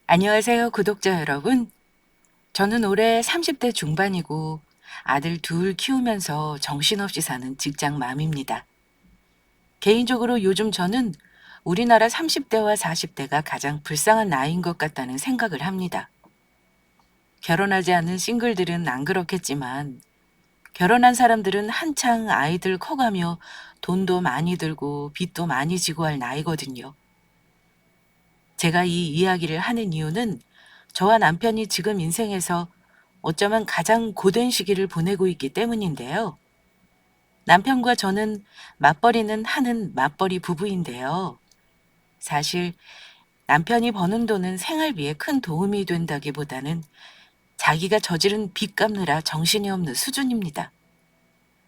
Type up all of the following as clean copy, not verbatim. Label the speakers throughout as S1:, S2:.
S1: 안녕하세요, 구독자 여러분. 저는 올해 30대 중반이고 아들 둘 키우면서 정신없이 사는 직장맘입니다. 개인적으로 요즘 저는 우리나라 30대와 40대가 가장 불쌍한 나이인 것 같다는 생각을 합니다. 결혼하지 않은 싱글들은 안 그렇겠지만 결혼한 사람들은 한창 아이들 커가며 돈도 많이 들고 빚도 많이 지고 할 나이거든요. 제가 이 이야기를 하는 이유는 저와 남편이 지금 인생에서 어쩌면 가장 고된 시기를 보내고 있기 때문인데요. 남편과 저는 맞벌이는 하는 맞벌이 부부인데요. 사실 남편이 버는 돈은 생활비에 큰 도움이 된다기보다는 자기가 저지른 빚 갚느라 정신이 없는 수준입니다.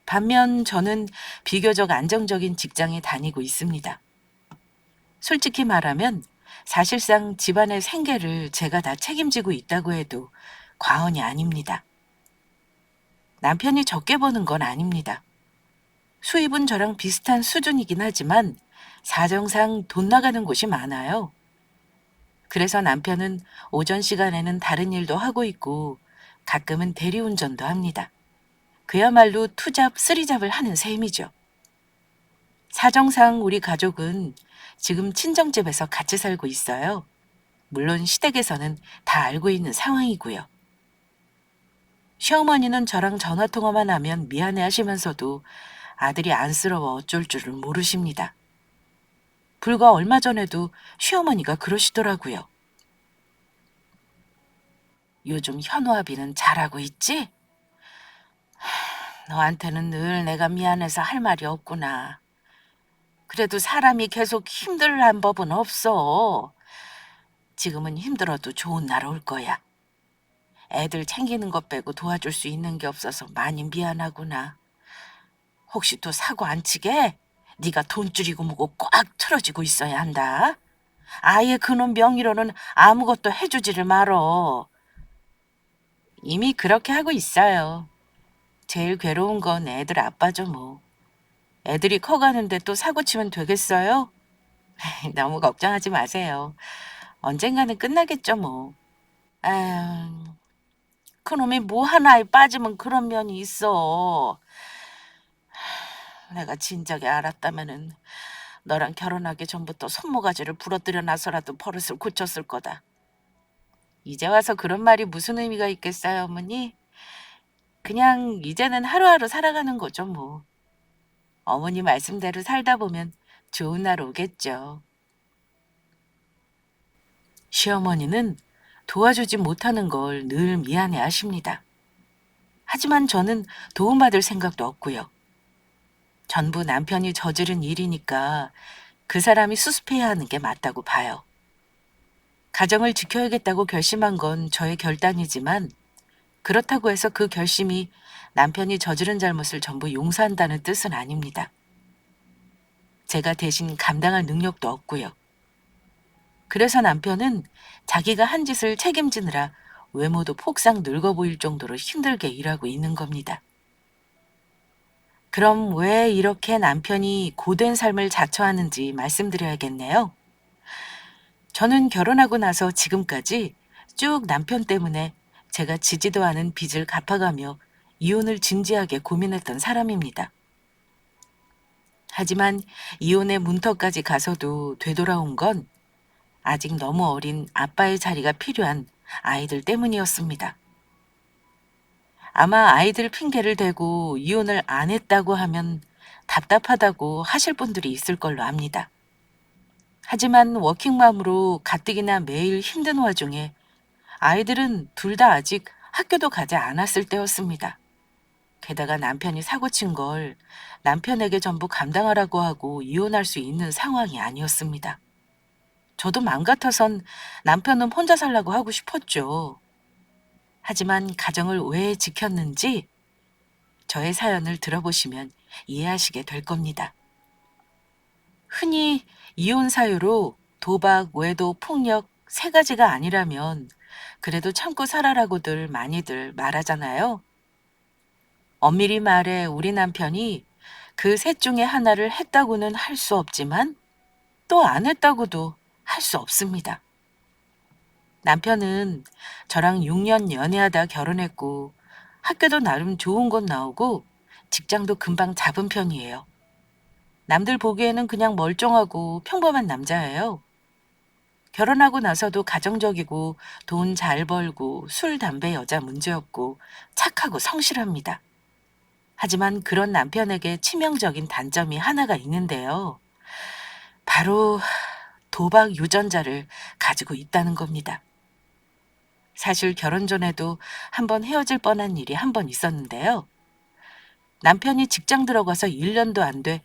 S1: 반면 저는 비교적 안정적인 직장에 다니고 있습니다. 솔직히 말하면 사실상 집안의 생계를 제가 다 책임지고 있다고 해도 과언이 아닙니다. 남편이 적게 버는 건 아닙니다. 수입은 저랑 비슷한 수준이긴 하지만 사정상 돈 나가는 곳이 많아요. 그래서 남편은 오전 시간에는 다른 일도 하고 있고 가끔은 대리운전도 합니다. 그야말로 투잡, 쓰리잡을 하는 셈이죠. 사정상 우리 가족은 지금 친정집에서 같이 살고 있어요. 물론 시댁에서는 다 알고 있는 상황이고요. 시어머니는 저랑 전화통화만 하면 미안해 하시면서도 아들이 안쓰러워 어쩔 줄을 모르십니다. 불과 얼마 전에도 시어머니가 그러시더라고요. 요즘 현우아비는 잘하고 있지? 너한테는 늘 내가 미안해서 할 말이 없구나. 그래도 사람이 계속 힘들란 법은 없어. 지금은 힘들어도 좋은 날 올 거야. 애들 챙기는 것 빼고 도와줄 수 있는 게 없어서 많이 미안하구나. 혹시 또 사고 안 치게? 네가 돈줄이고 뭐고 꽉 틀어지고 있어야 한다. 아예 그놈 명의로는 아무것도 해주지를 말어. 이미 그렇게 하고 있어요. 제일 괴로운 건 애들 아빠죠 뭐. 애들이 커가는데 또 사고 치면 되겠어요? 너무 걱정하지 마세요. 언젠가는 끝나겠죠 뭐. 아휴, 그놈이 뭐 하나에 빠지면 그런 면이 있어. 내가 진작에 알았다면은 너랑 결혼하기 전부터 손모가지를 부러뜨려 놔서라도 버릇을 고쳤을 거다. 이제 와서 그런 말이 무슨 의미가 있겠어요, 어머니? 그냥 이제는 하루하루 살아가는 거죠, 뭐. 어머니 말씀대로 살다 보면 좋은 날 오겠죠. 시어머니는 도와주지 못하는 걸 늘 미안해 하십니다. 하지만 저는 도움받을 생각도 없고요. 전부 남편이 저지른 일이니까 그 사람이 수습해야 하는 게 맞다고 봐요. 가정을 지켜야겠다고 결심한 건 저의 결단이지만 그렇다고 해서 그 결심이 남편이 저지른 잘못을 전부 용서한다는 뜻은 아닙니다. 제가 대신 감당할 능력도 없고요. 그래서 남편은 자기가 한 짓을 책임지느라 외모도 폭삭 늙어 보일 정도로 힘들게 일하고 있는 겁니다. 그럼 왜 이렇게 남편이 고된 삶을 자처하는지 말씀드려야겠네요. 저는 결혼하고 나서 지금까지 쭉 남편 때문에 제가 지지도 않은 빚을 갚아가며 이혼을 진지하게 고민했던 사람입니다. 하지만 이혼의 문턱까지 가서도 되돌아온 건 아직 너무 어린 아빠의 자리가 필요한 아이들 때문이었습니다. 아마 아이들 핑계를 대고 이혼을 안 했다고 하면 답답하다고 하실 분들이 있을 걸로 압니다. 하지만 워킹맘으로 가뜩이나 매일 힘든 와중에 아이들은 둘 다 아직 학교도 가지 않았을 때였습니다. 게다가 남편이 사고친 걸 남편에게 전부 감당하라고 하고 이혼할 수 있는 상황이 아니었습니다. 저도 맘 같아선 남편은 혼자 살라고 하고 싶었죠. 하지만 가정을 왜 지켰는지 저의 사연을 들어보시면 이해하시게 될 겁니다. 흔히 이혼 사유로 도박, 외도, 폭력 세 가지가 아니라면 그래도 참고 살아라고들 많이들 말하잖아요. 엄밀히 말해 우리 남편이 그 셋 중에 하나를 했다고는 할 수 없지만 또 안 했다고도 할 수 없습니다. 남편은 저랑 6년 연애하다 결혼했고 학교도 나름 좋은 곳 나오고 직장도 금방 잡은 편이에요. 남들 보기에는 그냥 멀쩡하고 평범한 남자예요. 결혼하고 나서도 가정적이고 돈 잘 벌고 술, 담배, 여자 문제였고 착하고 성실합니다. 하지만 그런 남편에게 치명적인 단점이 하나가 있는데요. 바로 도박 유전자를 가지고 있다는 겁니다. 사실 결혼 전에도 한번 헤어질 뻔한 일이 한 번 있었는데요. 남편이 직장 들어가서 1년도 안 돼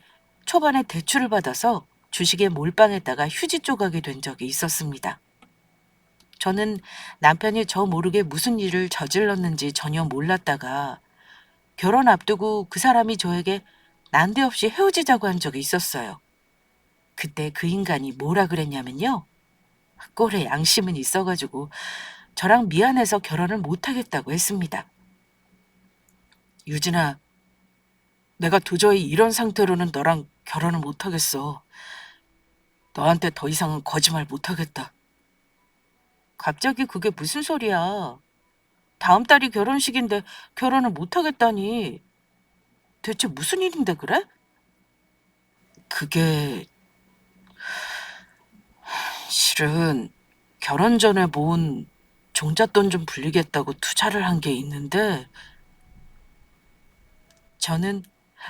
S1: 초반에 대출을 받아서 주식에 몰빵했다가 휴지 조각이 된 적이 있었습니다. 저는 남편이 저 모르게 무슨 일을 저질렀는지 전혀 몰랐다가 결혼 앞두고 그 사람이 저에게 난데없이 헤어지자고 한 적이 있었어요. 그때 그 인간이 뭐라 그랬냐면요. 꼴에 양심은 있어가지고 저랑 미안해서 결혼을 못하겠다고 했습니다. 유진아, 내가 도저히 이런 상태로는 너랑 결혼을 못하겠어. 너한테 더 이상은 거짓말 못하겠다. 갑자기 그게 무슨 소리야? 다음 달이 결혼식인데 결혼을 못하겠다니. 대체 무슨 일인데 그래? 그게 실은 결혼 전에 모은 종잣돈 좀 불리겠다고 투자를 한 게 있는데 저는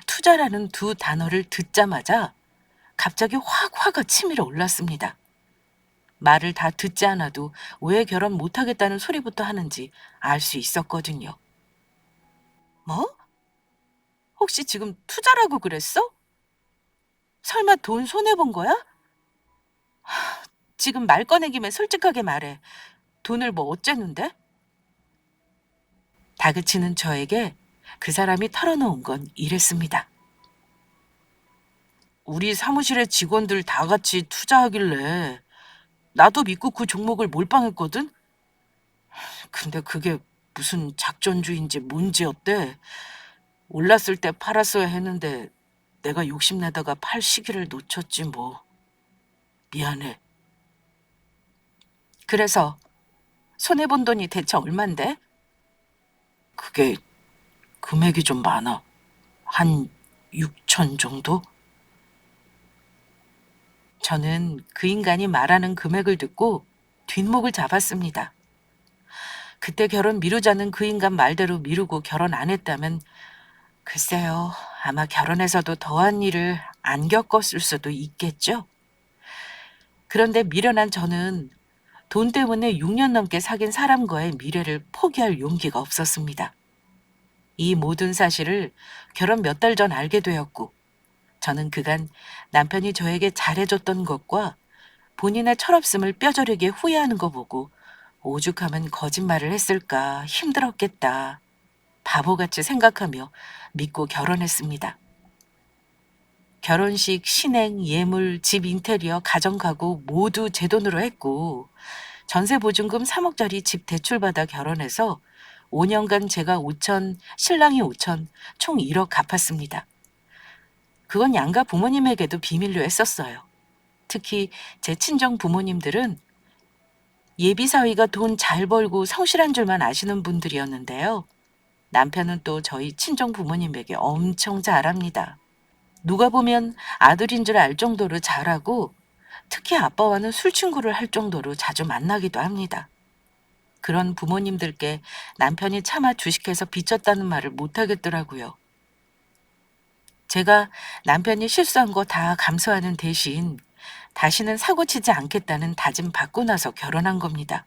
S1: 투자라는 두 단어를 듣자마자 갑자기 확 화가 치밀어 올랐습니다. 말을 다 듣지 않아도 왜 결혼 못하겠다는 소리부터 하는지 알 수 있었거든요. 뭐? 혹시 지금 투자라고 그랬어? 설마 돈 손해본 거야? 지금 말 꺼낸 김에 솔직하게 말해. 돈을 뭐 어쨌는데? 다그치는 저에게 그 사람이 털어놓은 건 이랬습니다. 우리 사무실의 직원들 다 같이 투자하길래 나도 믿고 그 종목을 몰빵했거든? 근데 그게 무슨 작전주의인지 뭔지였대. 올랐을 때 팔았어야 했는데 내가 욕심내다가 팔 시기를 놓쳤지 뭐. 미안해. 그래서 손해본 돈이 대체 얼만데? 그게 금액이 좀 많아. 한 6천 정도? 저는 그 인간이 말하는 금액을 듣고 뒷목을 잡았습니다. 그때 결혼 미루자는 그 인간 말대로 미루고 결혼 안 했다면 글쎄요, 아마 결혼해서도 더한 일을 안 겪었을 수도 있겠죠? 그런데 미련한 저는 돈 때문에 6년 넘게 사귄 사람과의 미래를 포기할 용기가 없었습니다. 이 모든 사실을 결혼 몇 달 전 알게 되었고, 저는 그간 남편이 저에게 잘해줬던 것과 본인의 철없음을 뼈저리게 후회하는 거 보고 오죽하면 거짓말을 했을까 힘들었겠다. 바보같이 생각하며 믿고 결혼했습니다. 결혼식, 신행, 예물, 집 인테리어, 가정가구 모두 제 돈으로 했고 전세보증금 3억짜리 집 대출받아 결혼해서 5년간 제가 5천, 신랑이 5천, 총 1억 갚았습니다. 그건 양가 부모님에게도 비밀로 했었어요. 특히 제 친정 부모님들은 예비 사위가 돈 잘 벌고 성실한 줄만 아시는 분들이었는데요. 남편은 또 저희 친정 부모님에게 엄청 잘합니다. 누가 보면 아들인 줄 알 정도로 잘하고 특히 아빠와는 술 친구를 할 정도로 자주 만나기도 합니다. 그런 부모님들께 남편이 차마 주식해서 빚졌다는 말을 못하겠더라고요. 제가 남편이 실수한 거 다 감수하는 대신 다시는 사고치지 않겠다는 다짐 받고 나서 결혼한 겁니다.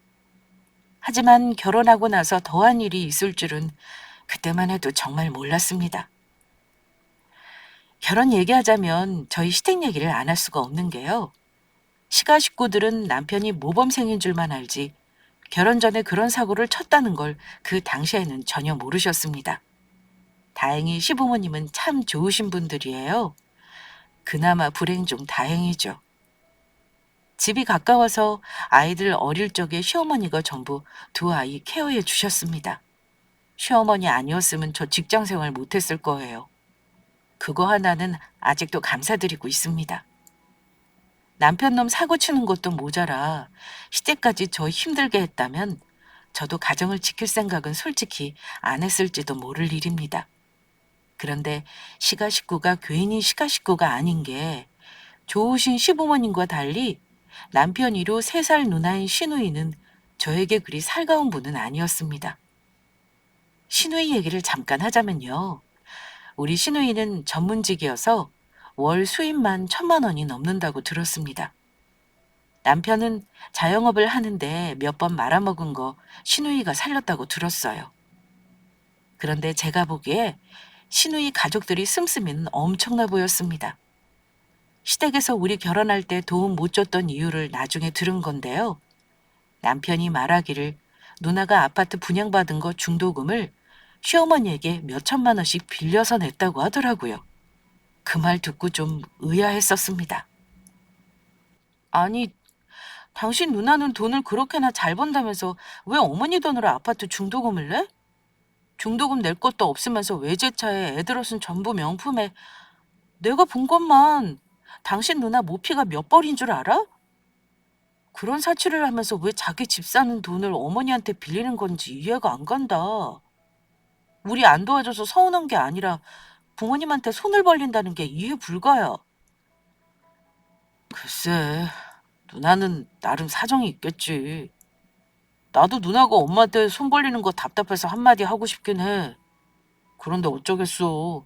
S1: 하지만 결혼하고 나서 더한 일이 있을 줄은 그때만 해도 정말 몰랐습니다. 결혼 얘기하자면 저희 시댁 얘기를 안 할 수가 없는 게요. 시가 식구들은 남편이 모범생인 줄만 알지 결혼 전에 그런 사고를 쳤다는 걸 그 당시에는 전혀 모르셨습니다. 다행히 시부모님은 참 좋으신 분들이에요. 그나마 불행 중 다행이죠. 집이 가까워서 아이들 어릴 적에 시어머니가 전부 두 아이 케어해 주셨습니다. 시어머니 아니었으면 저 직장 생활 못했을 거예요. 그거 하나는 아직도 감사드리고 있습니다. 남편 놈 사고 치는 것도 모자라 시댁까지 저 힘들게 했다면 저도 가정을 지킬 생각은 솔직히 안 했을지도 모를 일입니다. 그런데 시가 식구가 괜히 시가 식구가 아닌 게 좋으신 시부모님과 달리 남편 이로 3살 누나인 시누이는 저에게 그리 살가운 분은 아니었습니다. 시누이 얘기를 잠깐 하자면요. 우리 시누이는 전문직이어서 월 수입만 1,000만 원이 넘는다고 들었습니다. 남편은 자영업을 하는데 몇 번 말아먹은 거 시누이가 살렸다고 들었어요. 그런데 제가 보기에 시누이 가족들이 씀씀이는 엄청나 보였습니다. 시댁에서 우리 결혼할 때 도움 못 줬던 이유를 나중에 들은 건데요. 남편이 말하기를 누나가 아파트 분양받은 거 중도금을 시어머니에게 몇 천만 원씩 빌려서 냈다고 하더라고요. 그 말 듣고 좀 의아했었습니다. 아니, 당신 누나는 돈을 그렇게나 잘 번다면서 왜 어머니 돈으로 아파트 중도금을 내? 중도금 낼 것도 없으면서 외제차에 애들어 쓴 전부 명품에 내가 본 것만 당신 누나 모피가 몇 벌인 줄 알아? 그런 사치를 하면서 왜 자기 집 사는 돈을 어머니한테 빌리는 건지 이해가 안 간다. 우리 안 도와줘서 서운한 게 아니라 부모님한테 손을 벌린다는 게 이해 불가야. 글쎄, 누나는 나름 사정이 있겠지. 나도 누나가 엄마한테 손 벌리는 거 답답해서 한마디 하고 싶긴 해. 그런데 어쩌겠어.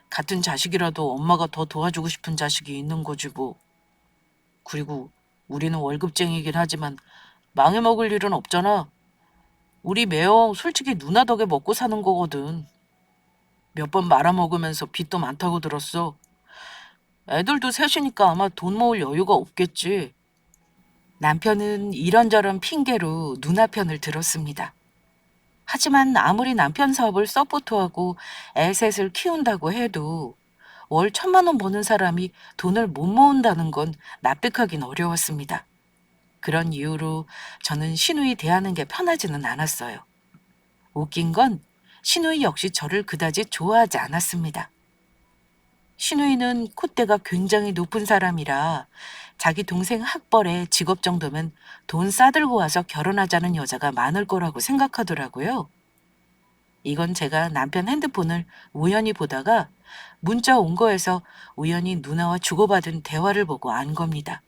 S1: 같은 자식이라도 엄마가 더 도와주고 싶은 자식이 있는 거지 뭐. 그리고 우리는 월급쟁이긴 하지만 망해먹을 일은 없잖아. 우리 매형 솔직히 누나 덕에 먹고 사는 거거든. 몇 번 말아먹으면서 빚도 많다고 들었어. 애들도 셋이니까 아마 돈 모을 여유가 없겠지. 남편은 이런저런 핑계로 누나 편을 들었습니다. 하지만 아무리 남편 사업을 서포트하고 애셋을 키운다고 해도 월 1,000만 원 버는 사람이 돈을 못 모은다는 건 납득하긴 어려웠습니다. 그런 이유로 저는 시누이 대하는 게 편하지는 않았어요. 웃긴 건 시누이 역시 저를 그다지 좋아하지 않았습니다. 시누이는 콧대가 굉장히 높은 사람이라 자기 동생 학벌에 직업 정도면 돈 싸들고 와서 결혼하자는 여자가 많을 거라고 생각하더라고요. 이건 제가 남편 핸드폰을 우연히 보다가 문자 온 거에서 우연히 누나와 주고받은 대화를 보고 안 겁니다.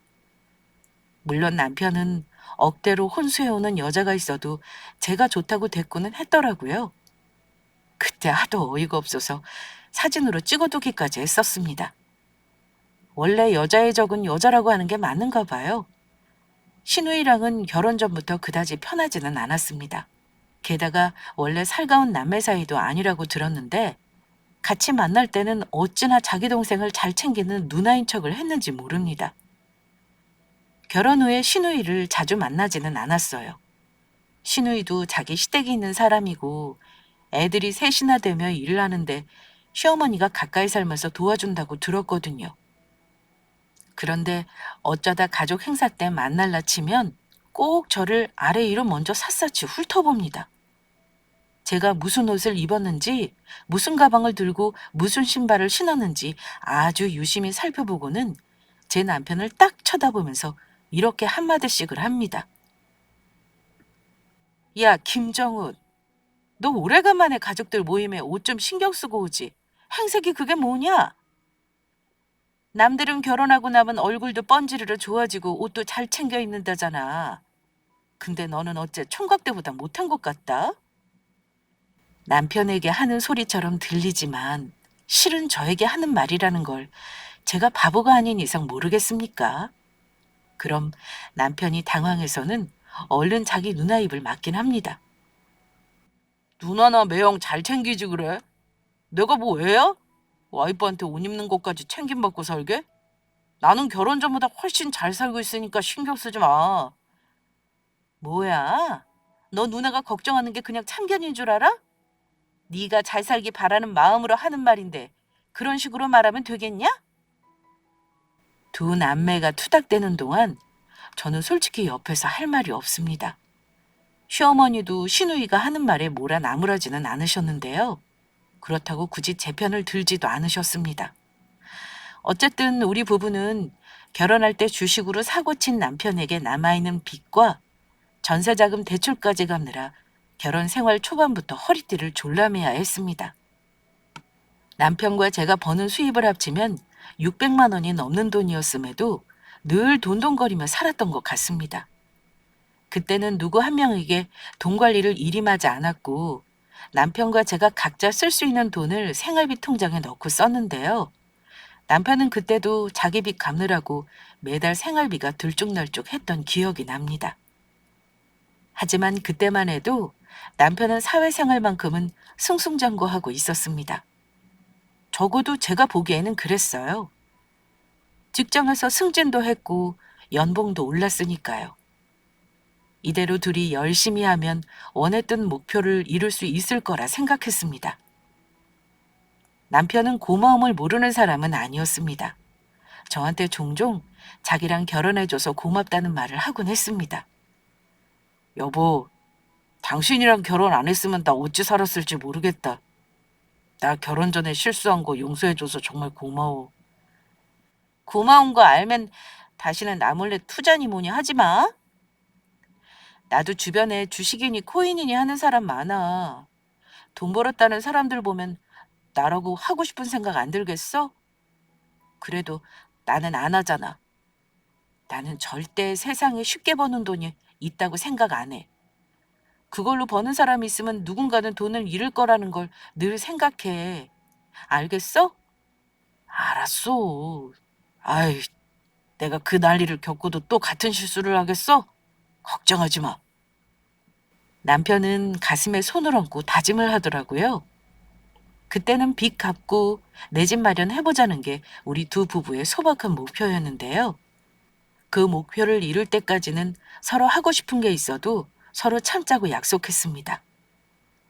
S1: 물론 남편은 억대로 혼수해오는 여자가 있어도 제가 좋다고 대꾸는 했더라고요. 그때 하도 어이가 없어서 사진으로 찍어두기까지 했었습니다. 원래 여자의 적은 여자라고 하는 게 맞는가 봐요. 신우이랑은 결혼 전부터 그다지 편하지는 않았습니다. 게다가 원래 살가운 남매 사이도 아니라고 들었는데 같이 만날 때는 어찌나 자기 동생을 잘 챙기는 누나인 척을 했는지 모릅니다. 결혼 후에 신우이를 자주 만나지는 않았어요. 신우이도 자기 시댁이 있는 사람이고 애들이 셋이나 되며 일을 하는데 시어머니가 가까이 살면서 도와준다고 들었거든요. 그런데 어쩌다 가족 행사 때 만날라 치면 꼭 저를 아래 위로 먼저 샅샅이 훑어봅니다. 제가 무슨 옷을 입었는지, 무슨 가방을 들고 무슨 신발을 신었는지 아주 유심히 살펴보고는 제 남편을 딱 쳐다보면서 이렇게 한마디씩을 합니다. 야, 김정훈, 너 오래간만에 가족들 모임에 옷 좀 신경 쓰고 오지. 행색이 그게 뭐냐? 남들은 결혼하고 나면 얼굴도 번지르르 좋아지고 옷도 잘 챙겨 입는다잖아. 근데 너는 어째 총각 때보다 못한 것 같다? 남편에게 하는 소리처럼 들리지만 실은 저에게 하는 말이라는 걸 제가 바보가 아닌 이상 모르겠습니까? 그럼 남편이 당황해서는 얼른 자기 누나 입을 맞긴 합니다. 누나나 매형 잘 챙기지 그래? 내가 뭐 애야? 와이프한테 옷 입는 것까지 챙김받고 살게? 나는 결혼 전보다 훨씬 잘 살고 있으니까 신경 쓰지 마. 뭐야? 너 누나가 걱정하는 게 그냥 참견인 줄 알아? 네가 잘 살기 바라는 마음으로 하는 말인데 그런 식으로 말하면 되겠냐? 두 남매가 투닥대는 동안 저는 솔직히 옆에서 할 말이 없습니다. 시어머니도 시누이가 하는 말에 뭐라 나무라지는 않으셨는데요. 그렇다고 굳이 제 편을 들지도 않으셨습니다. 어쨌든 우리 부부는 결혼할 때 주식으로 사고 친 남편에게 남아있는 빚과 전세자금 대출까지 갚느라 결혼 생활 초반부터 허리띠를 졸라매야 했습니다. 남편과 제가 버는 수입을 합치면 600만 원이 넘는 돈이었음에도 늘 돈돈거리며 살았던 것 같습니다. 그때는 누구 한 명에게 돈 관리를 일임하지 않았고 남편과 제가 각자 쓸 수 있는 돈을 생활비 통장에 넣고 썼는데요. 남편은 그때도 자기 빚 갚느라고 매달 생활비가 들쭉날쭉했던 기억이 납니다. 하지만 그때만 해도 남편은 사회생활만큼은 승승장구하고 있었습니다. 적어도 제가 보기에는 그랬어요. 직장에서 승진도 했고 연봉도 올랐으니까요. 이대로 둘이 열심히 하면 원했던 목표를 이룰 수 있을 거라 생각했습니다. 남편은 고마움을 모르는 사람은 아니었습니다. 저한테 종종 자기랑 결혼해줘서 고맙다는 말을 하곤 했습니다. 여보, 당신이랑 결혼 안 했으면 나 어찌 살았을지 모르겠다. 나 결혼 전에 실수한 거 용서해줘서 정말 고마워. 고마운 거 알면 다시는 나 몰래 투자니 뭐니 하지 마. 나도 주변에 주식이니 코인이니 하는 사람 많아. 돈 벌었다는 사람들 보면 나라고 하고 싶은 생각 안 들겠어? 그래도 나는 안 하잖아. 나는 절대 세상에 쉽게 버는 돈이 있다고 생각 안 해. 그걸로 버는 사람이 있으면 누군가는 돈을 잃을 거라는 걸 늘 생각해. 알겠어? 알았어. 아이, 내가 그 난리를 겪고도 또 같은 실수를 하겠어? 걱정하지 마. 남편은 가슴에 손을 얹고 다짐을 하더라고요. 그때는 빚 갚고 내 집 마련해보자는 게 우리 두 부부의 소박한 목표였는데요. 그 목표를 이룰 때까지는 서로 하고 싶은 게 있어도 서로 참자고 약속했습니다.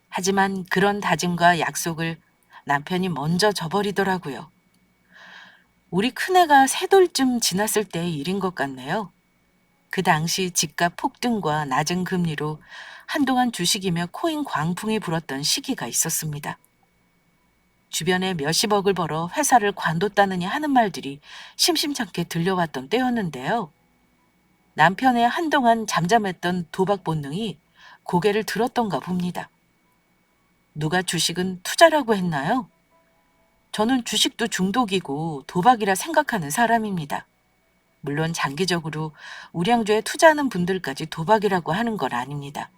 S1: 하지만 그런 다짐과 약속을 남편이 먼저 저버리더라고요. 우리 큰애가 세 돌쯤 지났을 때의 일인 것 같네요. 그 당시 집값 폭등과 낮은 금리로 한동안 주식이며 코인 광풍이 불었던 시기가 있었습니다. 주변에 몇십억을 벌어 회사를 관뒀다느니 하는 말들이 심심찮게 들려왔던 때였는데요. 남편의 한동안 잠잠했던 도박 본능이 고개를 들었던가 봅니다. 누가 주식은 투자라고 했나요? 저는 주식도 중독이고 도박이라 생각하는 사람입니다. 물론 장기적으로 우량주에 투자하는 분들까지 도박이라고 하는 건 아닙니다.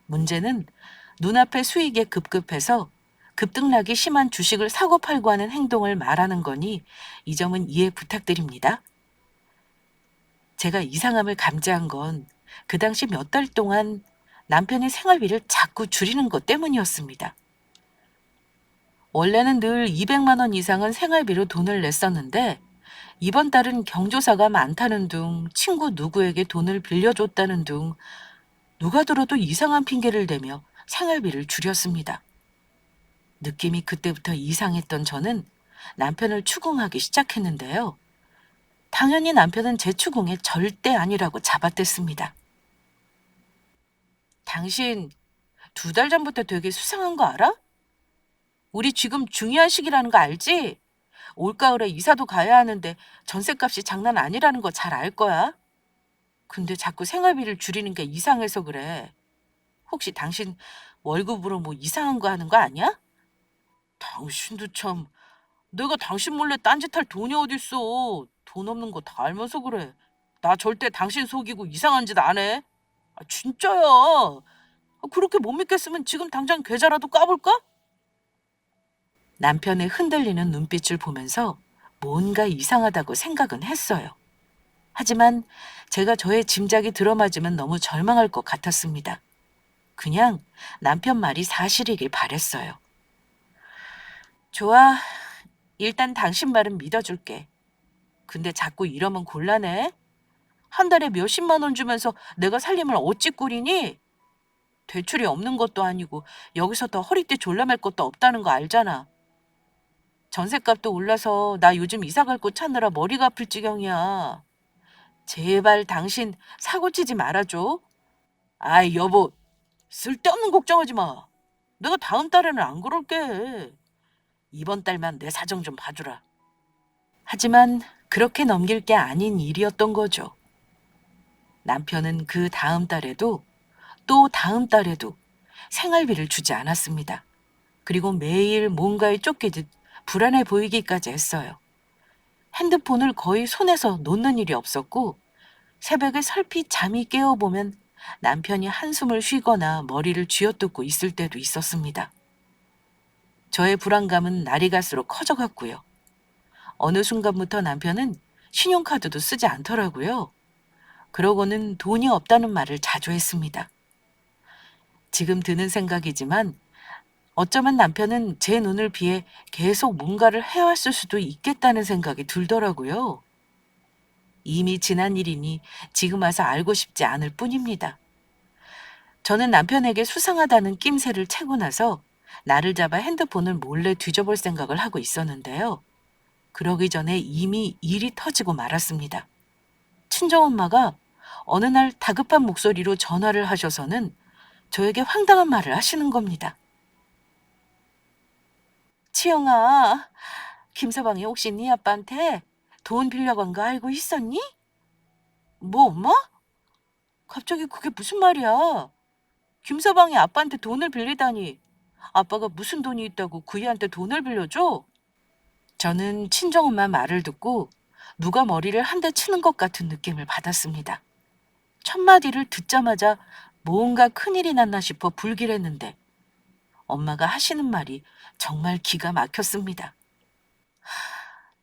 S1: 문제는 눈앞의 수익에 급급해서 급등락이 심한 주식을 사고 팔고 하는 행동을 말하는 거니 이 점은 이해 부탁드립니다. 제가 이상함을 감지한 건 그 당시 몇 달 동안 남편의 생활비를 자꾸 줄이는 것 때문이었습니다. 원래는 늘 200만 원 이상은 생활비로 돈을 냈었는데 이번 달은 경조사가 많다는 둥, 친구 누구에게 돈을 빌려줬다는 둥, 누가 들어도 이상한 핑계를 대며 생활비를 줄였습니다. 느낌이 그때부터 이상했던 저는 남편을 추궁하기 시작했는데요. 당연히 남편은 제 추궁에 절대 아니라고 잡아댔습니다. 당신 2달 전부터 되게 수상한 거 알아? 우리 지금 중요한 시기라는 거 알지? 올가을에 이사도 가야 하는데 전셋값이 장난 아니라는 거 잘 알 거야. 근데 자꾸 생활비를 줄이는 게 이상해서 그래. 혹시 당신 월급으로 뭐 이상한 거 하는 거 아니야? 당신도 참. 내가 당신 몰래 딴짓할 돈이 어딨어. 돈 없는 거 다 알면서 그래. 나 절대 당신 속이고 이상한 짓 안 해. 진짜야. 그렇게 못 믿겠으면 지금 당장 계좌라도 까볼까? 남편의 흔들리는 눈빛을 보면서 뭔가 이상하다고 생각은 했어요. 하지만 제가 저의 짐작이 들어맞으면 너무 절망할 것 같았습니다. 그냥 남편 말이 사실이길 바랬어요. 좋아. 일단 당신 말은 믿어줄게. 근데 자꾸 이러면 곤란해. 한 달에 몇십만 원 주면서 내가 살림을 어찌 꾸리니? 대출이 없는 것도 아니고 여기서 더 허리띠 졸라맬 것도 없다는 거 알잖아. 전셋값도 올라서 나 요즘 이사 갈 곳 찾느라 머리가 아플 지경이야. 제발 당신 사고치지 말아줘. 아이 여보, 쓸데없는 걱정하지 마. 내가 다음 달에는 안 그럴게. 이번 달만 내 사정 좀 봐주라. 하지만 그렇게 넘길 게 아닌 일이었던 거죠. 남편은 그 다음 달에도 또 다음 달에도 생활비를 주지 않았습니다. 그리고 매일 뭔가에 쫓기듯 불안해 보이기까지 했어요. 핸드폰을 거의 손에서 놓는 일이 없었고 새벽에 설핏 잠이 깨어보면 남편이 한숨을 쉬거나 머리를 쥐어뜯고 있을 때도 있었습니다. 저의 불안감은 날이 갈수록 커져갔고요. 어느 순간부터 남편은 신용카드도 쓰지 않더라고요. 그러고는 돈이 없다는 말을 자주 했습니다. 지금 드는 생각이지만 어쩌면 남편은 제 눈을 피해 계속 뭔가를 해왔을 수도 있겠다는 생각이 들더라고요. 이미 지난 일이니 지금 와서 알고 싶지 않을 뿐입니다. 저는 남편에게 수상하다는 낌새를 채고 나서 나를 잡아 핸드폰을 몰래 뒤져볼 생각을 하고 있었는데요. 그러기 전에 이미 일이 터지고 말았습니다. 친정엄마가 어느 날 다급한 목소리로 전화를 하셔서는 저에게 황당한 말을 하시는 겁니다. 치영아, 김서방이 혹시 네 아빠한테 돈 빌려고 한 거 알고 있었니? 뭐 엄마? 갑자기 그게 무슨 말이야? 김서방이 아빠한테 돈을 빌리다니. 아빠가 무슨 돈이 있다고 그이한테 돈을 빌려줘? 저는 친정엄마 말을 듣고 누가 머리를 한 대 치는 것 같은 느낌을 받았습니다. 첫 마디를 듣자마자 뭔가 큰일이 났나 싶어 불길했는데 엄마가 하시는 말이 정말 기가 막혔습니다.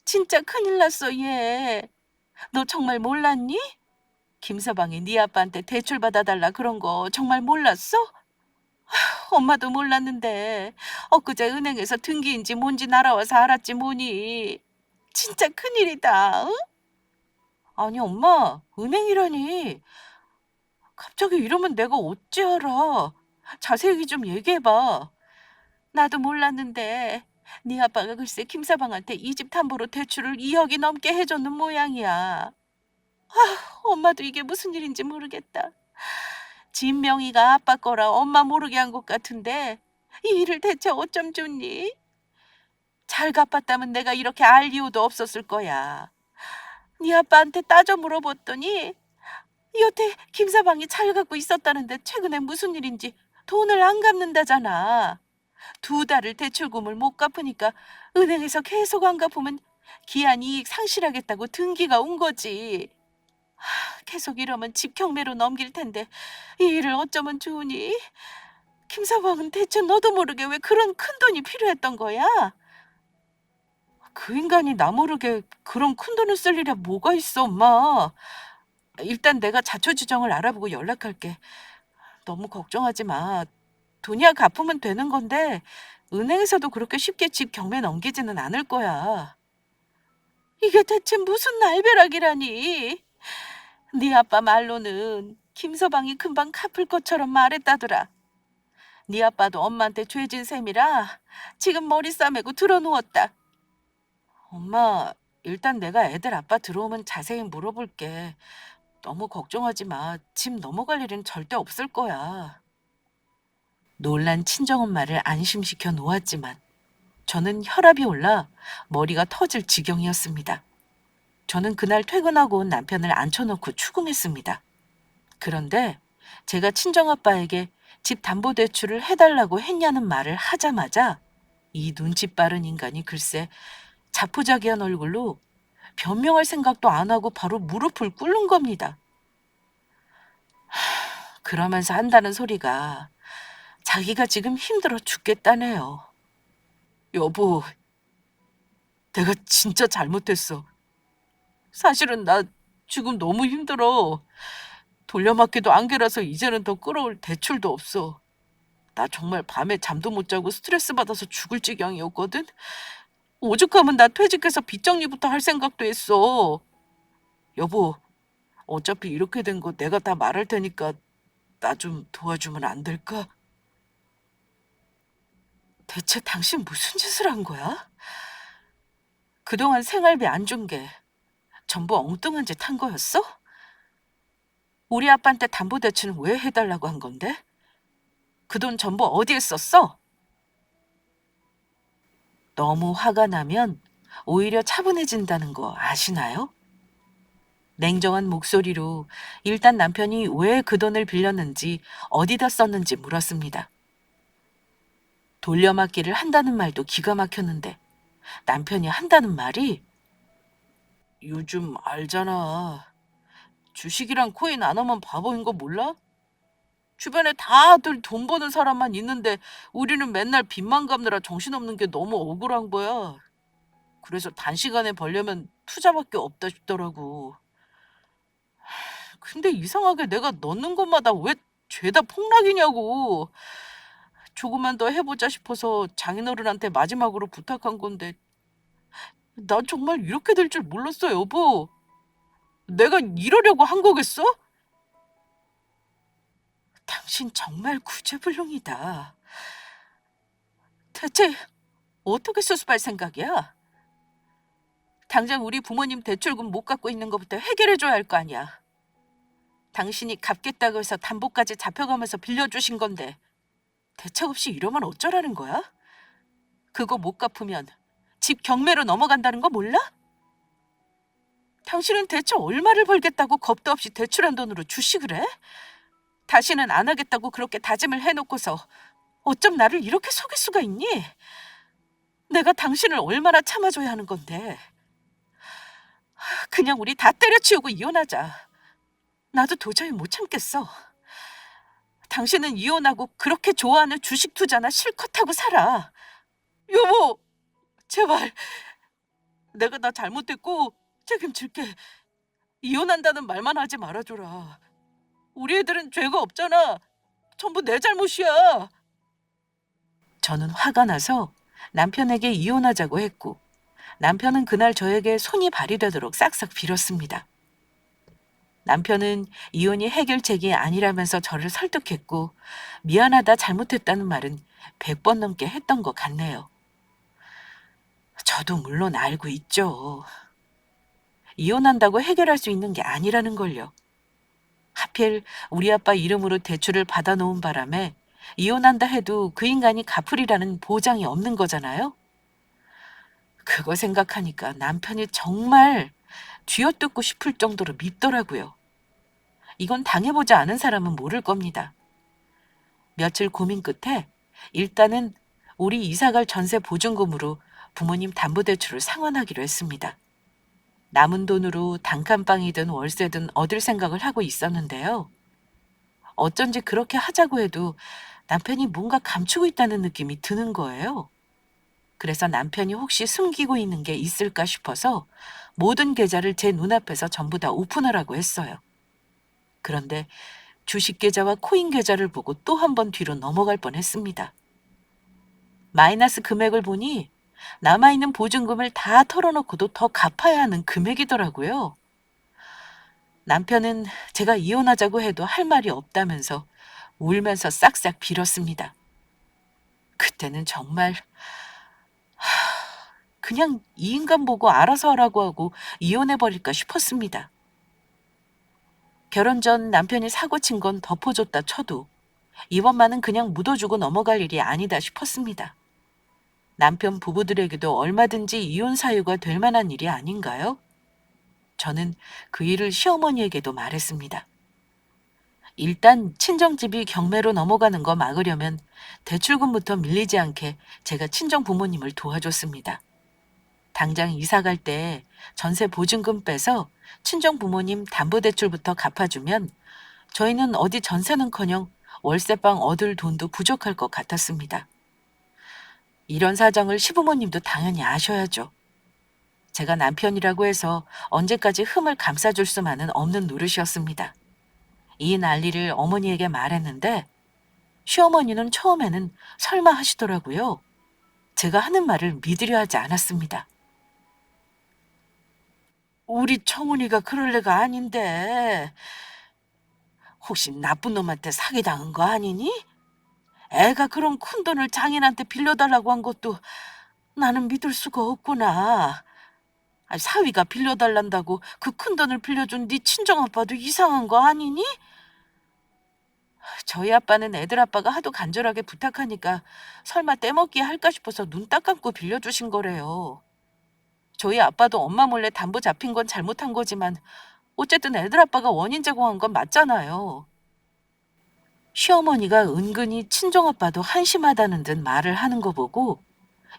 S1: 진짜 큰일 났어, 얘. 너 정말 몰랐니? 김서방이 네 아빠한테 대출 받아달라 그런 거 정말 몰랐어? 엄마도 몰랐는데 엊그제 은행에서 등기인지 뭔지 날아와서 알았지 뭐니. 진짜 큰일이다. 응? 아니 엄마, 은행이라니. 갑자기 이러면 내가 어찌 알아. 자세히 좀 얘기해봐. 나도 몰랐는데 네 아빠가 글쎄 김서방한테 이 집 담보로 대출을 2억이 넘게 해줬는 모양이야. 엄마도 이게 무슨 일인지 모르겠다. 집 명의가 아빠 거라 엄마 모르게 한 것 같은데 이 일을 대체 어쩜 좋니? 잘 갚았다면 내가 이렇게 알 이유도 없었을 거야. 네 아빠한테 따져 물어봤더니 여태 김서방이 잘 갖고 있었다는데 최근에 무슨 일인지 돈을 안 갚는다잖아. 2달을 대출금을 못 갚으니까 은행에서 계속 안 갚으면 기한 이익 상실하겠다고 등기가 온 거지. 계속 이러면 집 경매로 넘길 텐데 이 일을 어쩌면 좋으니? 김서방은 대체 너도 모르게 왜 그런 큰 돈이 필요했던 거야? 그 인간이 나 모르게 그런 큰 돈을 쓸 일이 뭐가 있어, 엄마. 일단 내가 자초지종을 알아보고 연락할게. 너무 걱정하지 마. 돈이야 갚으면 되는 건데 은행에서도 그렇게 쉽게 집 경매 넘기지는 않을 거야. 이게 대체 무슨 날벼락이라니. 네 아빠 말로는 김서방이 금방 갚을 것처럼 말했다더라. 네 아빠도 엄마한테 죄진 셈이라 지금 머리 싸매고 들어누웠다. 엄마, 일단 내가 애들 아빠 들어오면 자세히 물어볼게. 너무 걱정하지 마. 집 넘어갈 일은 절대 없을 거야. 놀란 친정엄마를 안심시켜 놓았지만 저는 혈압이 올라 머리가 터질 지경이었습니다. 저는 그날 퇴근하고 온 남편을 앉혀놓고 추궁했습니다. 그런데 제가 친정아빠에게 집 담보대출을 해달라고 했냐는 말을 하자마자 이 눈치 빠른 인간이 글쎄 자포자기한 얼굴로 변명할 생각도 안 하고 바로 무릎을 꿇는 겁니다. 그러면서 한다는 소리가 자기가 지금 힘들어 죽겠다네요. 여보, 내가 진짜 잘못했어. 사실은 나 지금 너무 힘들어. 돌려막기도 안개라서 이제는 더 끌어올 대출도 없어. 나 정말 밤에 잠도 못 자고 스트레스 받아서 죽을 지경이었거든. 오죽하면 나 퇴직해서 빚 정리부터 할 생각도 했어. 여보, 어차피 이렇게 된 거 내가 다 말할 테니까 나 좀 도와주면 안 될까? 대체 당신 무슨 짓을 한 거야? 그동안 생활비 안 준 게 전부 엉뚱한 짓 한 거였어? 우리 아빠한테 담보대출은 왜 해달라고 한 건데? 그 돈 전부 어디에 썼어? 너무 화가 나면 오히려 차분해진다는 거 아시나요? 냉정한 목소리로 일단 남편이 왜 그 돈을 빌렸는지 어디다 썼는지 물었습니다. 돌려막기를 한다는 말도 기가 막혔는데 남편이 한다는 말이 요즘 알잖아. 주식이랑 코인 안 하면 바보인 거 몰라? 주변에 다들 돈 버는 사람만 있는데 우리는 맨날 빚만 갚느라 정신없는 게 너무 억울한 거야. 그래서 단시간에 벌려면 투자밖에 없다 싶더라고. 근데 이상하게 내가 넣는 것마다 왜 죄다 폭락이냐고. 조금만 더 해보자 싶어서 장인어른한테 마지막으로 부탁한 건데 난 정말 이렇게 될 줄 몰랐어, 여보. 내가 이러려고 한 거겠어? 당신 정말 구제불능이다. 대체 어떻게 수습할 생각이야? 당장 우리 부모님 대출금 못 갚고 있는 것부터 해결해줘야 할 거 아니야. 당신이 갚겠다고 해서 담보까지 잡혀가면서 빌려주신 건데 대책 없이 이러면 어쩌라는 거야? 그거 못 갚으면 집 경매로 넘어간다는 거 몰라? 당신은 대체 얼마를 벌겠다고 겁도 없이 대출한 돈으로 주식을 해? 다시는 안 하겠다고 그렇게 다짐을 해놓고서 어쩜 나를 이렇게 속일 수가 있니? 내가 당신을 얼마나 참아줘야 하는 건데. 그냥 우리 다 때려치우고 이혼하자. 나도 도저히 못 참겠어. 당신은 이혼하고 그렇게 좋아하는 주식 투자나 실컷 하고 살아. 여보, 제발. 내가 나 잘못했고 책임질게. 이혼한다는 말만 하지 말아줘라. 우리 애들은 죄가 없잖아. 전부 내 잘못이야. 저는 화가 나서 남편에게 이혼하자고 했고 남편은 그날 저에게 손이 발휘되도록 싹싹 빌었습니다. 남편은 이혼이 해결책이 아니라면서 저를 설득했고 미안하다 잘못했다는 말은 100번 넘게 했던 것 같네요. 저도 물론 알고 있죠. 이혼한다고 해결할 수 있는 게 아니라는 걸요. 하필 우리 아빠 이름으로 대출을 받아놓은 바람에 이혼한다 해도 그 인간이 갚으리라는 보장이 없는 거잖아요. 그거 생각하니까 남편이 정말 쥐어뜯고 싶을 정도로 밉더라고요. 이건 당해보지 않은 사람은 모를 겁니다. 며칠 고민 끝에 일단은 우리 이사갈 전세 보증금으로 부모님 담보대출을 상환하기로 했습니다. 남은 돈으로 단칸방이든 월세든 얻을 생각을 하고 있었는데요. 어쩐지 그렇게 하자고 해도 남편이 뭔가 감추고 있다는 느낌이 드는 거예요. 그래서 남편이 혹시 숨기고 있는 게 있을까 싶어서 모든 계좌를 제 눈앞에서 전부 다 오픈하라고 했어요. 그런데 주식 계좌와 코인 계좌를 보고 또 한 번 뒤로 넘어갈 뻔했습니다. 마이너스 금액을 보니 남아있는 보증금을 다 털어놓고도 더 갚아야 하는 금액이더라고요. 남편은 제가 이혼하자고 해도 할 말이 없다면서 울면서 싹싹 빌었습니다. 그때는 정말 그냥 이 인간 보고 알아서 하라고 하고 이혼해버릴까 싶었습니다. 결혼 전 남편이 사고 친 건 덮어줬다 쳐도 이번만은 그냥 묻어주고 넘어갈 일이 아니다 싶었습니다. 남편 부부들에게도 얼마든지 이혼 사유가 될 만한 일이 아닌가요? 저는 그 일을 시어머니에게도 말했습니다. 일단 친정집이 경매로 넘어가는 거 막으려면 대출금부터 밀리지 않게 제가 친정 부모님을 도와줬습니다. 당장 이사 갈 때 전세 보증금 빼서 친정 부모님 담보대출부터 갚아주면 저희는 어디 전세는커녕 월세방 얻을 돈도 부족할 것 같았습니다. 이런 사정을 시부모님도 당연히 아셔야죠. 제가 남편이라고 해서 언제까지 흠을 감싸줄 수만은 없는 노릇이었습니다. 이 난리를 어머니에게 말했는데 시어머니는 처음에는 설마 하시더라고요. 제가 하는 말을 믿으려 하지 않았습니다. 우리 청훈이가 그럴 애가 아닌데 혹시 나쁜 놈한테 사기당한 거 아니니? 애가 그런 큰 돈을 장인한테 빌려달라고 한 것도 나는 믿을 수가 없구나. 사위가 빌려달란다고 그 큰 돈을 빌려준 네 친정아빠도 이상한 거 아니니? 저희 아빠는 애들 아빠가 하도 간절하게 부탁하니까 설마 떼먹기 할까 싶어서 눈 딱 감고 빌려주신 거래요. 저희 아빠도 엄마 몰래 담보 잡힌 건 잘못한 거지만 어쨌든 애들 아빠가 원인 제공한 건 맞잖아요. 시어머니가 은근히 친정아빠도 한심하다는 듯 말을 하는 거 보고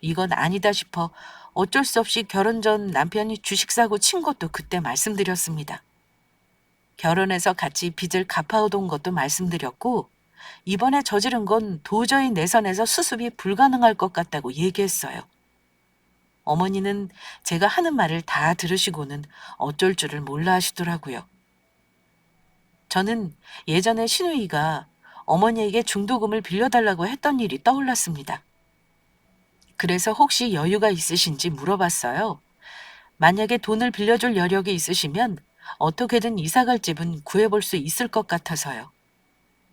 S1: 이건 아니다 싶어 어쩔 수 없이 결혼 전 남편이 주식 사고 친 것도 그때 말씀드렸습니다. 결혼해서 같이 빚을 갚아오던 것도 말씀드렸고 이번에 저지른 건 도저히 내 선에서 수습이 불가능할 것 같다고 얘기했어요. 어머니는 제가 하는 말을 다 들으시고는 어쩔 줄을 몰라 하시더라고요. 저는 예전에 시누이가 어머니에게 중도금을 빌려달라고 했던 일이 떠올랐습니다. 그래서 혹시 여유가 있으신지 물어봤어요. 만약에 돈을 빌려줄 여력이 있으시면 어떻게든 이사갈 집은 구해볼 수 있을 것 같아서요.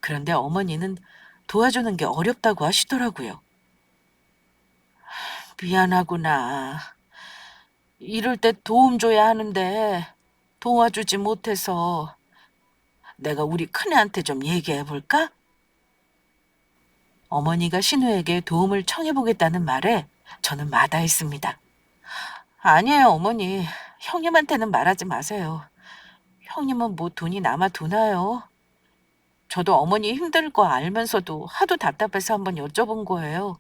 S1: 그런데 어머니는 도와주는 게 어렵다고 하시더라고요. 미안하구나. 이럴 때 도움 줘야 하는데 도와주지 못해서 내가 우리 큰애한테 좀 얘기해 볼까? 어머니가 신우에게 도움을 청해보겠다는 말에 저는 마다했습니다. 아니에요, 어머니. 형님한테는 말하지 마세요. 형님은 뭐 돈이 남아 도나요? 저도 어머니 힘들 거 알면서도 하도 답답해서 한번 여쭤본 거예요.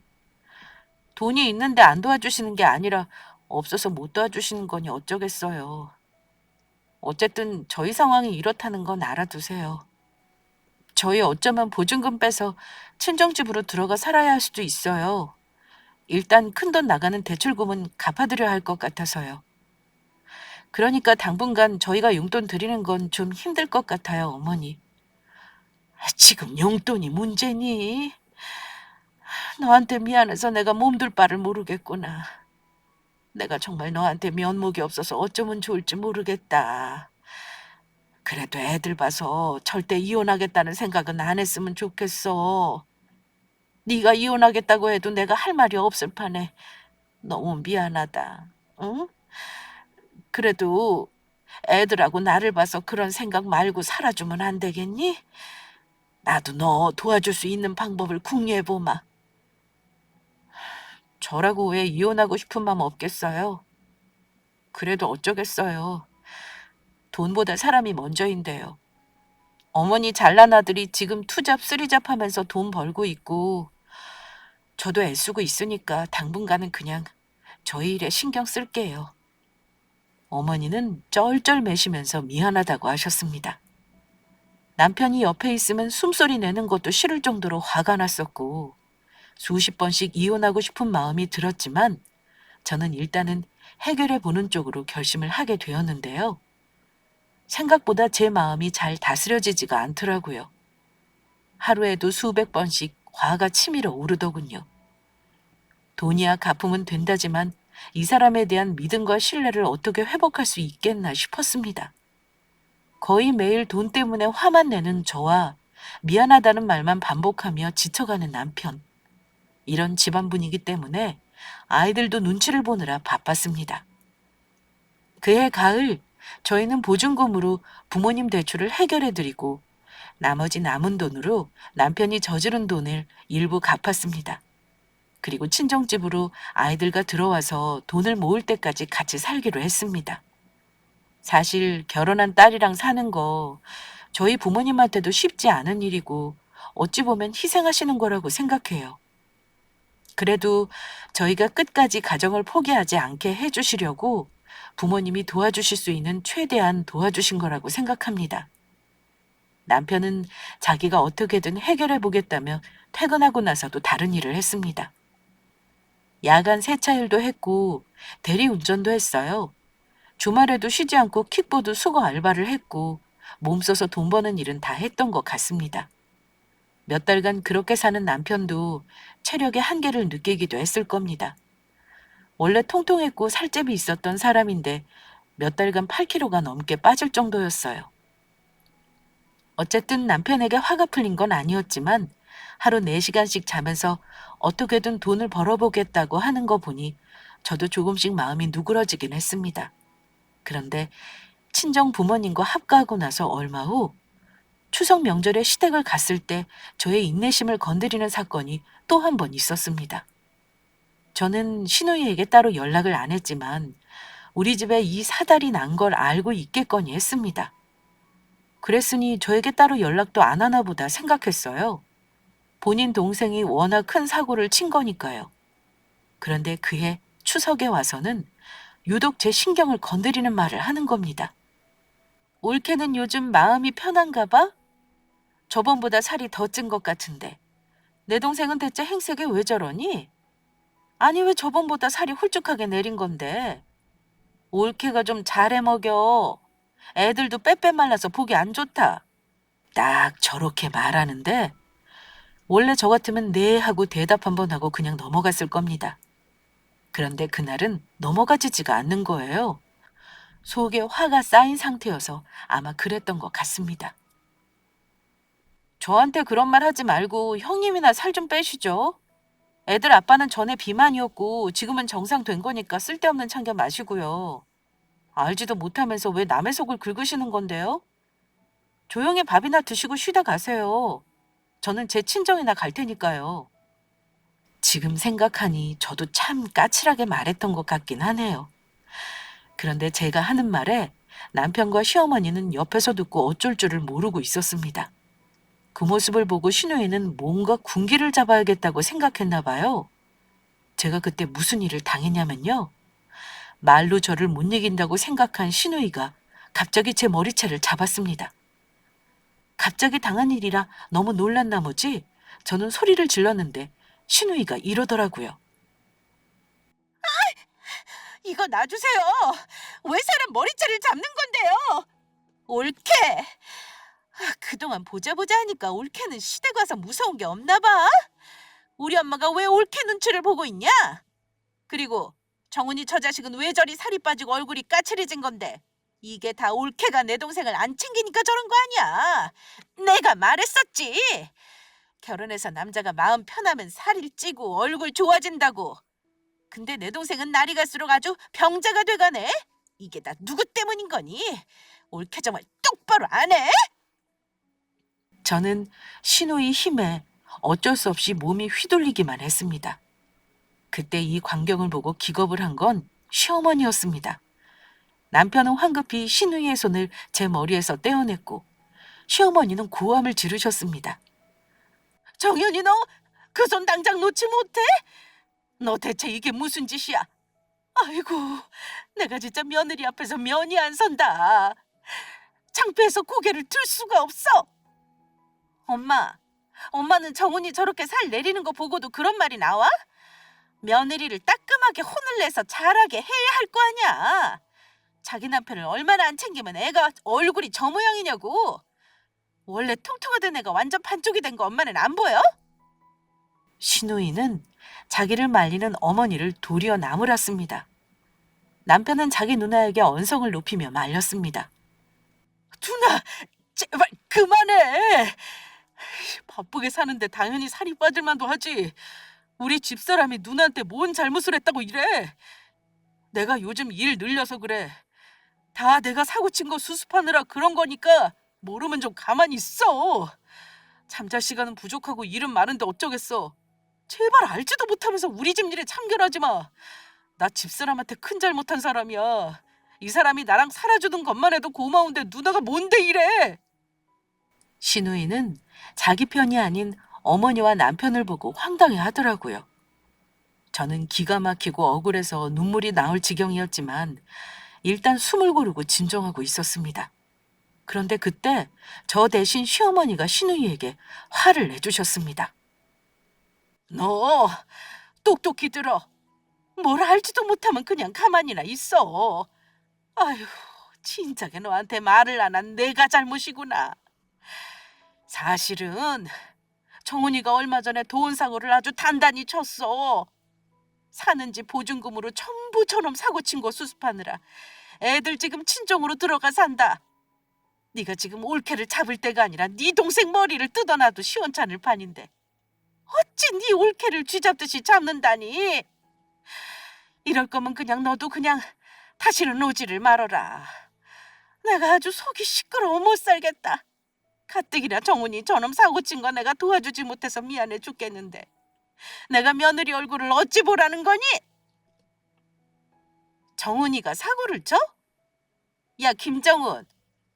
S1: 돈이 있는데 안 도와주시는 게 아니라 없어서 못 도와주시는 거니 어쩌겠어요. 어쨌든 저희 상황이 이렇다는 건 알아두세요. 저희 어쩌면 보증금 빼서 친정집으로 들어가 살아야 할 수도 있어요. 일단 큰돈 나가는 대출금은 갚아드려야 할 것 같아서요. 그러니까 당분간 저희가 용돈 드리는 건 좀 힘들 것 같아요, 어머니. 지금 용돈이 문제니? 너한테 미안해서 내가 몸둘 바를 모르겠구나. 내가 정말 너한테 면목이 없어서 어쩌면 좋을지 모르겠다. 그래도 애들 봐서 절대 이혼하겠다는 생각은 안 했으면 좋겠어. 네가 이혼하겠다고 해도 내가 할 말이 없을 판에 너무 미안하다. 응? 그래도 애들하고 나를 봐서 그런 생각 말고 살아주면 안 되겠니? 나도 너 도와줄 수 있는 방법을 궁리해보마. 저라고 왜 이혼하고 싶은 마음 없겠어요? 그래도 어쩌겠어요. 돈보다 사람이 먼저인데요. 어머니 잘난 아들이 지금 투잡 쓰리잡 하면서 돈 벌고 있고 저도 애쓰고 있으니까 당분간은 그냥 저희 일에 신경 쓸게요. 어머니는 쩔쩔매시면서 미안하다고 하셨습니다. 남편이 옆에 있으면 숨소리 내는 것도 싫을 정도로 화가 났었고 수십 번씩 이혼하고 싶은 마음이 들었지만 저는 일단은 해결해 보는 쪽으로 결심을 하게 되었는데요. 생각보다 제 마음이 잘 다스려지지가 않더라고요. 하루에도 수백 번씩 화가 치밀어 오르더군요. 돈이야 갚으면 된다지만 이 사람에 대한 믿음과 신뢰를 어떻게 회복할 수 있겠나 싶었습니다. 거의 매일 돈 때문에 화만 내는 저와 미안하다는 말만 반복하며 지쳐가는 남편. 이런 집안 분위기 때문에 아이들도 눈치를 보느라 바빴습니다. 그해 가을 저희는 보증금으로 부모님 대출을 해결해드리고 나머지 남은 돈으로 남편이 저지른 돈을 일부 갚았습니다. 그리고 친정집으로 아이들과 들어와서 돈을 모을 때까지 같이 살기로 했습니다. 사실 결혼한 딸이랑 사는 거 저희 부모님한테도 쉽지 않은 일이고 어찌 보면 희생하시는 거라고 생각해요. 그래도 저희가 끝까지 가정을 포기하지 않게 해주시려고 부모님이 도와주실 수 있는 최대한 도와주신 거라고 생각합니다. 남편은 자기가 어떻게든 해결해 보겠다며 퇴근하고 나서도 다른 일을 했습니다. 야간 세차 일도 했고 대리운전도 했어요. 주말에도 쉬지 않고 킥보드 수거 알바를 했고 몸 써서 돈 버는 일은 다 했던 것 같습니다. 몇 달간 그렇게 사는 남편도 체력의 한계를 느끼기도 했을 겁니다. 원래 통통했고 살집이 있었던 사람인데 몇 달간 8kg가 넘게 빠질 정도였어요. 어쨌든 남편에게 화가 풀린 건 아니었지만 하루 4시간씩 자면서 어떻게든 돈을 벌어보겠다고 하는 거 보니 저도 조금씩 마음이 누그러지긴 했습니다. 그런데 친정 부모님과 합가하고 나서 얼마 후 추석 명절에 시댁을 갔을 때 저의 인내심을 건드리는 사건이 또 한 번 있었습니다. 저는 시누이에게 따로 연락을 안 했지만 우리 집에 이 사달이 난 걸 알고 있겠거니 했습니다. 그랬으니 저에게 따로 연락도 안 하나 보다 생각했어요. 본인 동생이 워낙 큰 사고를 친 거니까요. 그런데 그해 추석에 와서는 유독 제 신경을 건드리는 말을 하는 겁니다. 올케는 요즘 마음이 편한가 봐? 저번보다 살이 더 찐 것 같은데. 내 동생은 대체 행색이 왜 저러니? 아니 왜 저번보다 살이 홀쭉하게 내린 건데. 올케가 좀 잘해 먹여. 애들도 빼빼 말라서 보기 안 좋다. 딱 저렇게 말하는데 원래 저 같으면 네 하고 대답 한번 하고 그냥 넘어갔을 겁니다. 그런데 그날은 넘어가지지가 않는 거예요. 속에 화가 쌓인 상태여서 아마 그랬던 것 같습니다. 저한테 그런 말 하지 말고 형님이나 살 좀 빼시죠. 애들 아빠는 전에 비만이었고 지금은 정상된 거니까 쓸데없는 참견 마시고요. 알지도 못하면서 왜 남의 속을 긁으시는 건데요? 조용히 밥이나 드시고 쉬다 가세요. 저는 제 친정이나 갈 테니까요. 지금 생각하니 저도 참 까칠하게 말했던 것 같긴 하네요. 그런데 제가 하는 말에 남편과 시어머니는 옆에서 듣고 어쩔 줄을 모르고 있었습니다. 그 모습을 보고 신우이는 뭔가 군기를 잡아야겠다고 생각했나 봐요. 제가 그때 무슨 일을 당했냐면요. 말로 저를 못 이긴다고 생각한 신우이가 갑자기 제 머리채를 잡았습니다. 갑자기 당한 일이라 너무 놀란 나머지 저는 소리를 질렀는데 신우이가 이러더라고요. 이거 놔주세요. 왜 사람 머리채를 잡는 건데요? 올케. 그동안 보자 하니까 올케는 시댁 와서 무서운 게 없나 봐. 우리 엄마가 왜 올케 눈치를 보고 있냐? 그리고 정훈이 저 자식은 왜 저리 살이 빠지고 얼굴이 까칠해진 건데? 이게 다 올케가 내 동생을 안 챙기니까 저런 거 아니야. 내가 말했었지. 결혼해서 남자가 마음 편하면 살이 찌고 얼굴 좋아진다고. 근데 내 동생은 날이 갈수록 아주 병자가 돼가네. 이게 다 누구 때문인 거니? 올케 정말 똑바로 안 해? 저는 신우의 힘에 어쩔 수 없이 몸이 휘둘리기만 했습니다. 그때 이 광경을 보고 기겁을 한 건 시어머니였습니다. 남편은 황급히 신우이의 손을 제 머리에서 떼어냈고 시어머니는 고함을 지르셨습니다. 정연이 너 그 손 당장 놓지 못해? 너 대체 이게 무슨 짓이야? 아이고 내가 진짜 며느리 앞에서 면이 안 선다. 창피해서 고개를 들 수가 없어. 엄마는 정훈이 저렇게 살 내리는 거 보고도 그런 말이 나와? 며느리를 따끔하게 혼을 내서 잘하게 해야 할 거 아니야. 자기 남편을 얼마나 안 챙기면 애가 얼굴이 저 모양이냐고. 원래 퉁퉁하던 애가 완전 반쪽이 된 거 엄마는 안 보여? 신우이는 자기를 말리는 어머니를 도리어 나무랐습니다. 남편은 자기 누나에게 언성을 높이며 말렸습니다. 누나, 제발 그만해. 바쁘게 사는데 당연히 살이 빠질 만도 하지. 우리 집사람이 누나한테 뭔 잘못을 했다고 이래. 내가 요즘 일 늘려서 그래. 다 내가 사고 친 거 수습하느라 그런 거니까 모르면 좀 가만히 있어. 잠잘 시간은 부족하고 일은 많은데 어쩌겠어. 제발 알지도 못하면서 우리 집 일에 참견하지 마. 나 집사람한테 큰 잘못한 사람이야. 이 사람이 나랑 살아주는 것만 해도 고마운데 누나가 뭔데 이래. 신우이는 자기 편이 아닌 어머니와 남편을 보고 황당해 하더라고요. 저는 기가 막히고 억울해서 눈물이 나올 지경이었지만 일단 숨을 고르고 진정하고 있었습니다. 그런데 그때 저 대신 시어머니가 신우이에게 화를 내주셨습니다. 너 똑똑히 들어. 뭘 알지도 못하면 그냥 가만히나 있어. 아휴, 진작에 너한테 말을 안 한 내가 잘못이구나. 사실은 정훈이가 얼마 전에 돈 사고를 아주 단단히 쳤어. 사는 집 보증금으로 전부 저놈 사고 친 거 수습하느라 애들 지금 친정으로 들어가 산다. 네가 지금 올케를 잡을 때가 아니라 네 동생 머리를 뜯어놔도 시원찮을 판인데 어찌 네 올케를 쥐잡듯이 잡는다니. 이럴 거면 그냥 너도 그냥 다시는 오지를 말어라. 내가 아주 속이 시끄러워 못 살겠다. 가뜩이나 정훈이 저놈 사고 친 거 내가 도와주지 못해서 미안해 죽겠는데 내가 며느리 얼굴을 어찌 보라는 거니? 정은이가 사고를 쳐? 야, 김정은,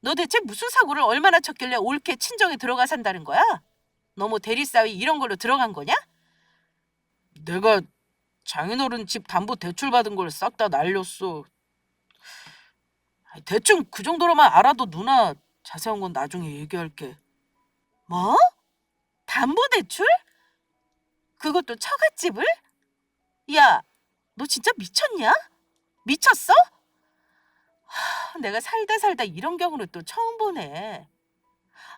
S1: 너 대체 무슨 사고를 얼마나 쳤길래 올케 친정에 들어가 산다는 거야? 너 뭐 대리사위 이런 걸로 들어간 거냐? 내가 장인어른 집 담보 대출 받은 걸 싹 다 날렸어. 대충 그 정도로만 알아도 누나, 자세한 건 나중에 얘기할게. 뭐? 담보 대출? 그것도 처갓집을? 야, 너 진짜 미쳤냐? 미쳤어? 내가 살다 살다 이런 경우는 또 처음 보네.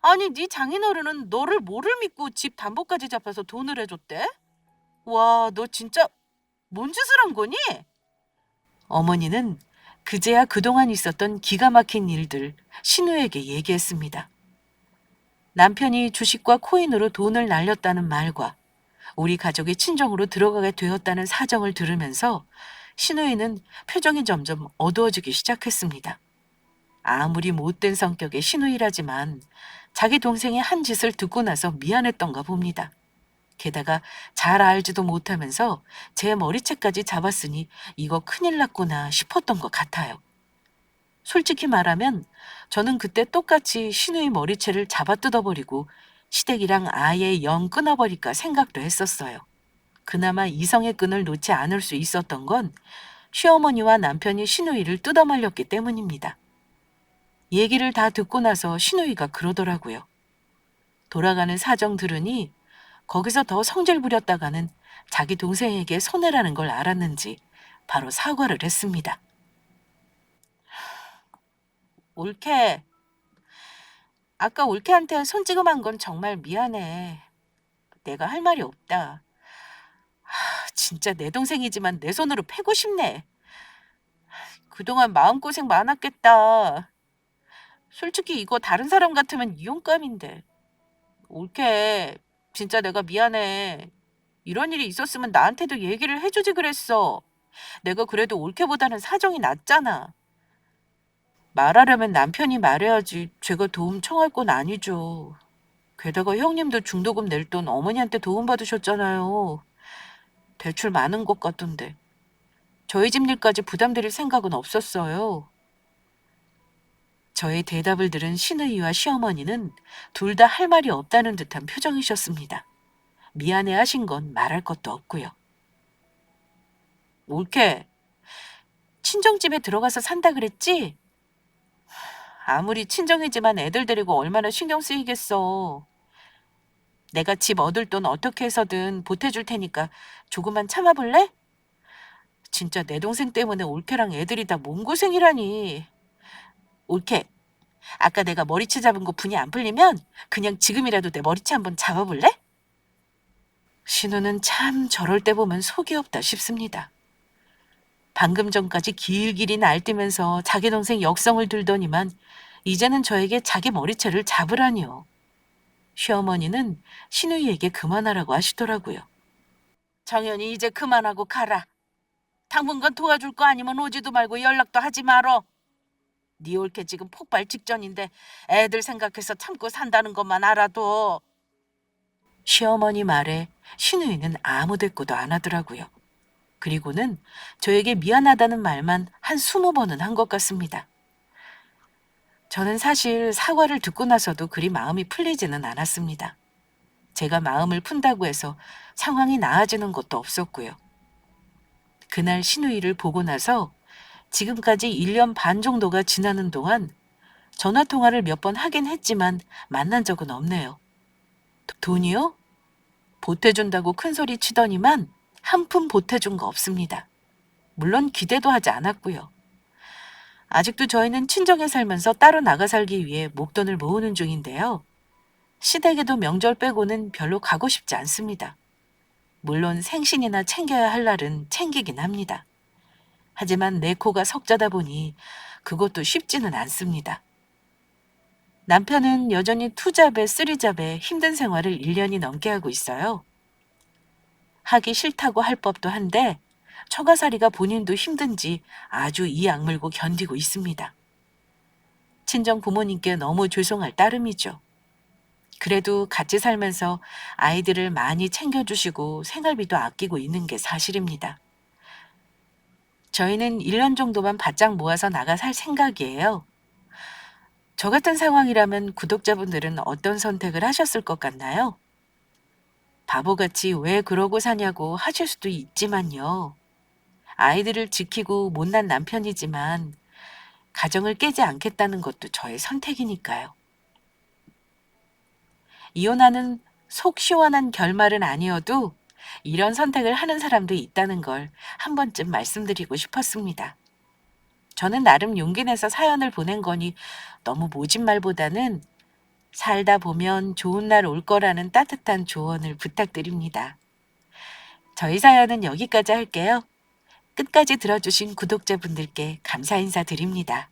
S1: 아니, 네 장인어른은 너를 뭐를 믿고 집 담보까지 잡아서 돈을 해줬대? 와, 너 진짜 뭔 짓을 한 거니? 어머니는 그제야 그동안 있었던 기가 막힌 일들 신우에게 얘기했습니다. 남편이 주식과 코인으로 돈을 날렸다는 말과 우리 가족이 친정으로 들어가게 되었다는 사정을 들으면서 신우이는 표정이 점점 어두워지기 시작했습니다. 아무리 못된 성격의 신우이라지만 자기 동생의 한 짓을 듣고 나서 미안했던가 봅니다. 게다가 잘 알지도 못하면서 제 머리채까지 잡았으니 이거 큰일 났구나 싶었던 것 같아요. 솔직히 말하면 저는 그때 똑같이 신우이 머리채를 잡아 뜯어버리고 시댁이랑 아예 영 끊어버릴까 생각도 했었어요. 그나마 이성의 끈을 놓지 않을 수 있었던 건 시어머니와 남편이 신우이를 뜯어말렸기 때문입니다. 얘기를 다 듣고 나서 신우이가 그러더라고요. 돌아가는 사정 들으니 거기서 더 성질 부렸다가는 자기 동생에게 손해라는 걸 알았는지 바로 사과를 했습니다. 올케, 아까 올케한테 손찌검한 건 정말 미안해. 내가 할 말이 없다. 진짜 내 동생이지만 내 손으로 패고 싶네. 그동안 마음고생 많았겠다. 솔직히 이거 다른 사람 같으면 이혼감인데. 올케, 진짜 내가 미안해. 이런 일이 있었으면 나한테도 얘기를 해주지 그랬어. 내가 그래도 올케보다는 사정이 낫잖아. 말하려면 남편이 말해야지 제가 도움 청할 건 아니죠. 게다가 형님도 중도금 낼 돈 어머니한테 도움받으셨잖아요. 대출 많은 것 같던데. 저희 집 일까지 부담드릴 생각은 없었어요. 저의 대답을 들은 시누이와 시어머니는 둘 다 할 말이 없다는 듯한 표정이셨습니다. 미안해 하신 건 말할 것도 없고요. 올케, 친정집에 들어가서 산다 그랬지? 아무리 친정이지만 애들 데리고 얼마나 신경 쓰이겠어. 내가 집 얻을 돈 어떻게 해서든 보태줄 테니까 조금만 참아볼래? 진짜 내 동생 때문에 올케랑 애들이 다 몸고생이라니. 올케, 아까 내가 머리채 잡은 거 분이 안 풀리면 그냥 지금이라도 내 머리채 한번 잡아볼래? 신우는 참 저럴 때 보면 속이 없다 싶습니다. 방금 전까지 길길이 날뛰면서 자기 동생 역성을 들더니만 이제는 저에게 자기 머리채를 잡으라니요. 시어머니는 신우이에게 그만하라고 하시더라고요. 정연이 이제 그만하고 가라. 당분간 도와줄 거 아니면 오지도 말고 연락도 하지 말어. 네 올케 지금 폭발 직전인데 애들 생각해서 참고 산다는 것만 알아도. 시어머니 말에 신우이는 아무 대꾸도 안 하더라고요. 그리고는 저에게 미안하다는 말만 한 20번은 한 것 같습니다. 저는 사실 사과를 듣고 나서도 그리 마음이 풀리지는 않았습니다. 제가 마음을 푼다고 해서 상황이 나아지는 것도 없었고요. 그날 신우이를 보고 나서 지금까지 1년 반 정도가 지나는 동안 전화 통화를 몇 번 하긴 했지만 만난 적은 없네요. 돈이요? 보태준다고 큰소리 치더니만 한 푼 보태준 거 없습니다. 물론 기대도 하지 않았고요. 아직도 저희는 친정에 살면서 따로 나가 살기 위해 목돈을 모으는 중인데요. 시댁에도 명절 빼고는 별로 가고 싶지 않습니다. 물론 생신이나 챙겨야 할 날은 챙기긴 합니다. 하지만 내 코가 석자다 보니 그것도 쉽지는 않습니다. 남편은 여전히 투잡에 쓰리잡에 힘든 생활을 1년이 넘게 하고 있어요. 하기 싫다고 할 법도 한데 처가살이가 본인도 힘든지 아주 이 악물고 견디고 있습니다. 친정 부모님께 너무 죄송할 따름이죠. 그래도 같이 살면서 아이들을 많이 챙겨주시고 생활비도 아끼고 있는 게 사실입니다. 저희는 1년 정도만 바짝 모아서 나가 살 생각이에요. 저 같은 상황이라면 구독자분들은 어떤 선택을 하셨을 것 같나요? 바보같이 왜 그러고 사냐고 하실 수도 있지만요. 아이들을 지키고 못난 남편이지만 가정을 깨지 않겠다는 것도 저의 선택이니까요. 이혼하는 속 시원한 결말은 아니어도 이런 선택을 하는 사람도 있다는 걸 한 번쯤 말씀드리고 싶었습니다. 저는 나름 용기 내서 사연을 보낸 거니 너무 모진 말보다는 살다 보면 좋은 날 올 거라는 따뜻한 조언을 부탁드립니다. 저희 사연은 여기까지 할게요. 끝까지 들어주신 구독자분들께 감사 인사드립니다.